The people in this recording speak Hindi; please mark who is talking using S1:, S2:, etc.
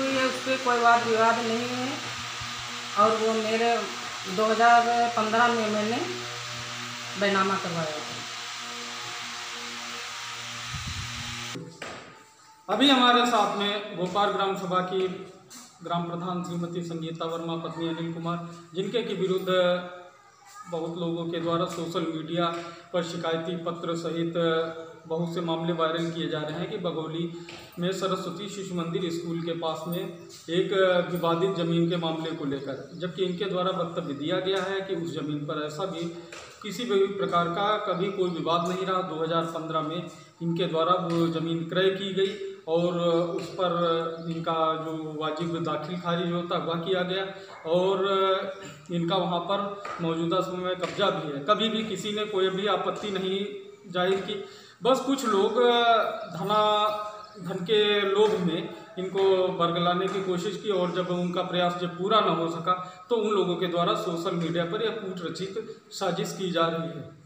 S1: हुई है, उस पर कोई वाद विवाद नहीं है। और वो मेरे 2015 में मैंने बैनामा करवाया था।
S2: अभी हमारे साथ में भोपाल ग्राम सभा की ग्राम प्रधान श्रीमती संगीता वर्मा, पत्नी अनिल कुमार, जिनके के विरुद्ध बहुत लोगों के द्वारा सोशल मीडिया पर शिकायती पत्र सहित बहुत से मामले वायरल किए जा रहे हैं कि बघौली में सरस्वती शिशु मंदिर स्कूल के पास में एक विवादित जमीन के मामले को लेकर, जबकि इनके द्वारा वक्तव्य दिया गया है कि उस जमीन पर ऐसा भी किसी भी प्रकार का कभी कोई विवाद नहीं रहा। 2015 में इनके द्वारा वो ज़मीन क्रय की गई और उस पर इनका जो वाजिब दाखिल खारिज होता वह किया गया और इनका वहाँ पर मौजूदा समय में कब्जा भी है। कभी भी किसी ने कोई भी आपत्ति नहीं जाहिर की। बस कुछ लोग धन के लोभ में इनको बरगलाने की कोशिश की और जब उनका प्रयास जब पूरा न हो सका तो उन लोगों के द्वारा सोशल मीडिया पर यह कूट रचित साजिश की जा रही है।